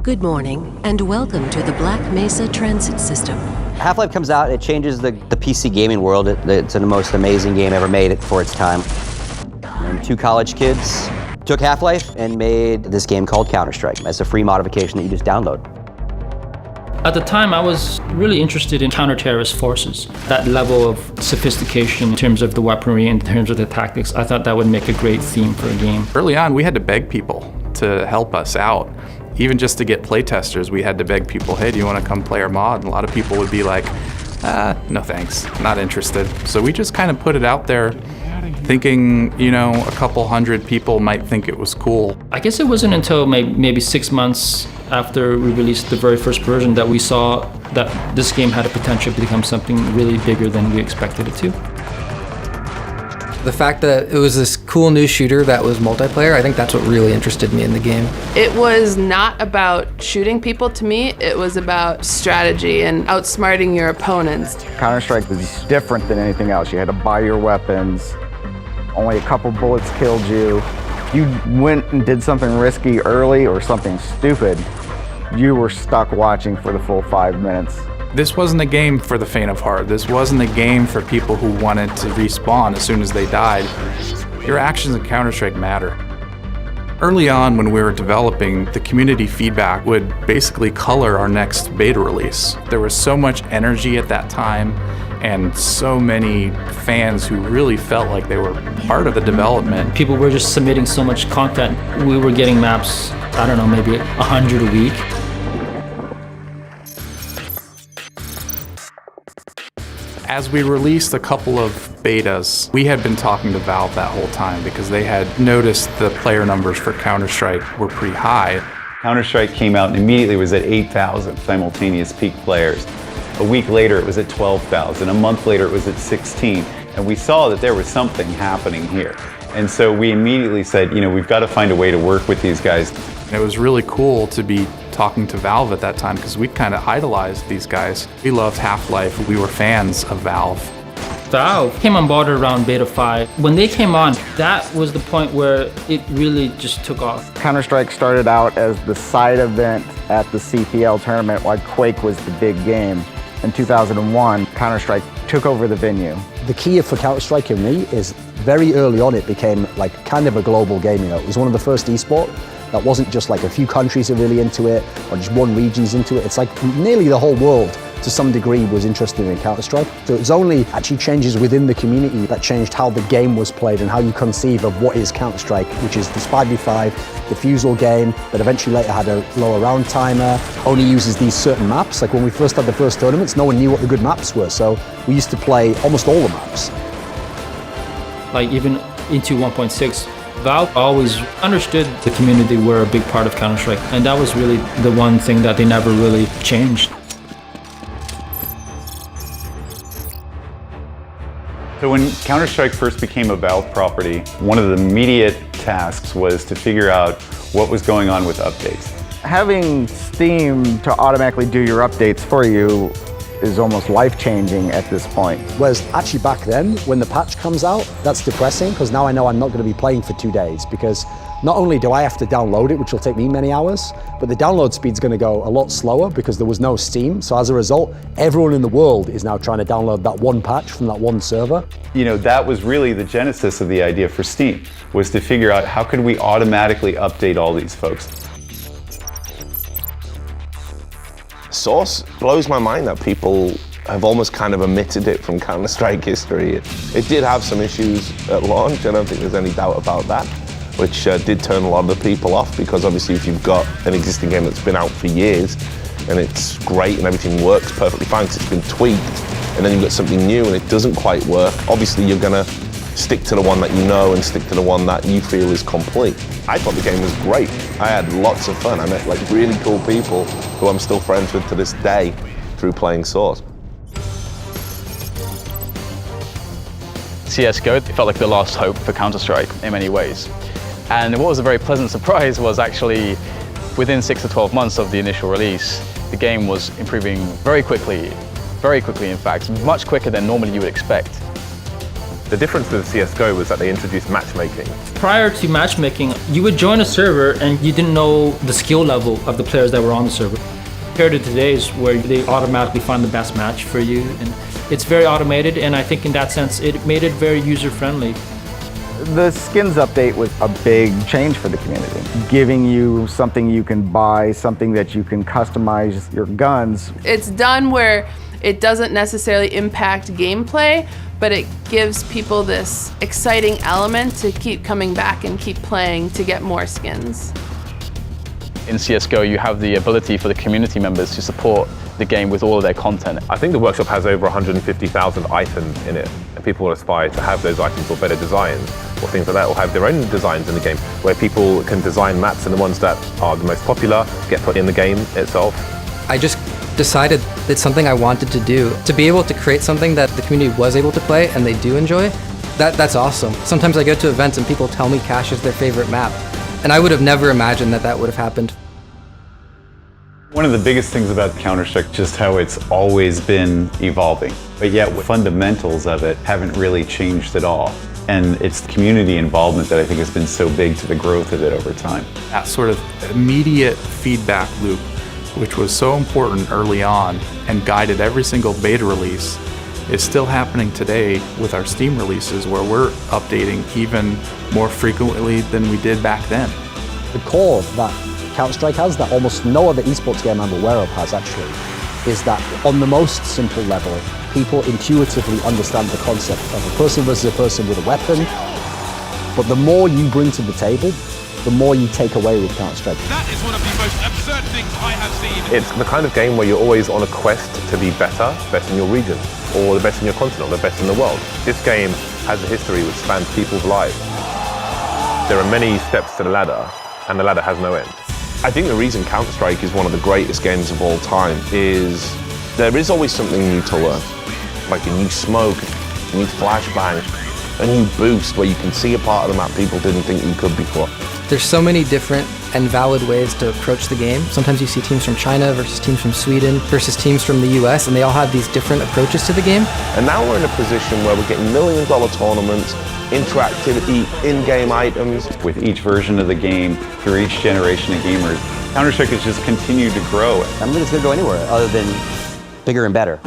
Good morning, and welcome to the Black Mesa Transit System. Half-Life comes out, it changes the PC gaming world. It's the most amazing game ever made for its time. And two college kids took Half-Life and made this game called Counter-Strike as a free modification that you just download. At the time, I was really interested in counter-terrorist forces. That level of sophistication in terms of the weaponry, in terms of the tactics, I thought that would make a great theme for a game. Early on, we had to beg people to help us out. Even just to get playtesters, we had to beg people, hey, do you want to come play our mod? And a lot of people would be like, no thanks, not interested. So we just kind of put it out there thinking, you know, a couple hundred people might think it was cool. I guess it wasn't until maybe 6 months after we released the very first version that we saw that this game had a potential to become something really bigger than we expected it to. The fact that it was this cool new shooter that was multiplayer, I think that's what really interested me in the game. It was not about shooting people to me, it was about strategy and outsmarting your opponents. Counter-Strike was different than anything else. You had to buy your weapons, only a couple bullets killed you. You went and did something risky early or something stupid, you were stuck watching for the full 5 minutes. This wasn't a game for the faint of heart. This wasn't a game for people who wanted to respawn as soon as they died. Your actions in Counter-Strike matter. Early on when we were developing, the community feedback would basically color our next beta release. There was so much energy at that time and so many fans who really felt like they were part of the development. People were just submitting so much content. We were getting maps, I don't know, maybe 100 a week. As we released a couple of betas, we had been talking to Valve that whole time because they had noticed the player numbers for Counter-Strike were pretty high. Counter-Strike came out and immediately was at 8,000 simultaneous peak players. A week later it was at 12,000, a month later it was at 16, and we saw that there was something happening here. And so we immediately said, you know, we've got to find a way to work with these guys. And it was really cool to be talking to Valve at that time because we kind of idolized these guys. We loved Half-Life, we were fans of Valve. Valve came on board around Beta 5. When they came on, that was the point where it really just took off. Counter-Strike started out as the side event at the CPL tournament while Quake was the big game. In 2001, Counter-Strike took over the venue. The key for Counter-Strike in me is very early on it became like kind of a global game. You know, it was one of the first esport that wasn't just like a few countries are really into it or just one region's into it. It's like nearly the whole world to some degree was interested in Counter-Strike. So it was only actually changes within the community that changed how the game was played and how you conceive of what is Counter-Strike, which is this 5v5 defusal game that eventually later had a lower round timer, only uses these certain maps. Like when we first had the first tournaments, no one knew what the good maps were. So we used to play almost all the maps. Like even into 1.6, Valve always understood the community were a big part of Counter-Strike, and that was really the one thing that they never really changed. So when Counter-Strike first became a Valve property, one of the immediate tasks was to figure out what was going on with updates. Having Steam to automatically do your updates for you is almost life-changing at this point. Whereas actually back then, when the patch comes out, that's depressing because now I know I'm not going to be playing for 2 days because not only do I have to download it, which will take me many hours, but the download speed's going to go a lot slower because there was no Steam. So as a result, everyone in the world is now trying to download that one patch from that one server. You know, that was really the genesis of the idea for Steam, was to figure out how could we automatically update all these folks. Source blows my mind that people have almost kind of omitted it from Counter-Strike history. It did have some issues at launch, I don't think there's any doubt about that, which did turn a lot of the people off because obviously if you've got an existing game that's been out for years and it's great and everything works perfectly fine because it's been tweaked, and then you've got something new and it doesn't quite work, obviously you're gonna stick to the one that you know and stick to the one that you feel is complete. I thought the game was great. I had lots of fun. I met like really cool people who I'm still friends with to this day through playing Source. CSGO, it felt like the last hope for Counter-Strike in many ways. And what was a very pleasant surprise was actually within 6 to 12 months of the initial release, the game was improving very quickly in fact, much quicker than normally you would expect. The difference with CSGO was that they introduced matchmaking. Prior to matchmaking, you would join a server and you didn't know the skill level of the players that were on the server. Compared to today's, where they automatically find the best match for you, and it's very automated, and I think in that sense it made it very user-friendly. The skins update was a big change for the community, giving you something you can buy, something that you can customize your guns. It's done where it doesn't necessarily impact gameplay, but it gives people this exciting element to keep coming back and keep playing to get more skins. In CSGO, you have the ability for the community members to support the game with all of their content. I think the workshop has over 150,000 items in it, and people will aspire to have those items or better designs or things like that, or have their own designs in the game, where people can design maps, and the ones that are the most popular get put in the game itself. I just decided it's something I wanted to do. To be able to create something that the community was able to play and they do enjoy, that's awesome. Sometimes I go to events and people tell me Cache is their favorite map, and I would have never imagined that that would have happened. One of the biggest things about Counter-Strike, just how it's always been evolving, but yet the fundamentals of it haven't really changed at all. And it's the community involvement that I think has been so big to the growth of it over time. That sort of immediate feedback loop, which was so important early on and guided every single beta release, is still happening today with our Steam releases, where we're updating even more frequently than we did back then. The core that Counter-Strike has, that almost no other esports game I'm aware of has actually, is that on the most simple level, people intuitively understand the concept of a person versus a person with a weapon, but the more you bring to the table, the more you take away with Counter-Strike. That is one of the most absurd things I have seen. It's the kind of game where you're always on a quest to be better, best in your region, or the best in your continent, or the best in the world. This game has a history which spans people's lives. There are many steps to the ladder, and the ladder has no end. I think the reason Counter-Strike is one of the greatest games of all time is there is always something new to learn. Like a new smoke, a new flashbang, a new boost where you can see a part of the map people didn't think you could before. There's so many different and valid ways to approach the game. Sometimes you see teams from China versus teams from Sweden versus teams from the US, and they all have these different approaches to the game. And now we're in a position where we're getting $1 million tournaments, interactivity, in-game items. With each version of the game, through each generation of gamers, Counter-Strike has just continued to grow. I don't think it's going to go anywhere other than bigger and better.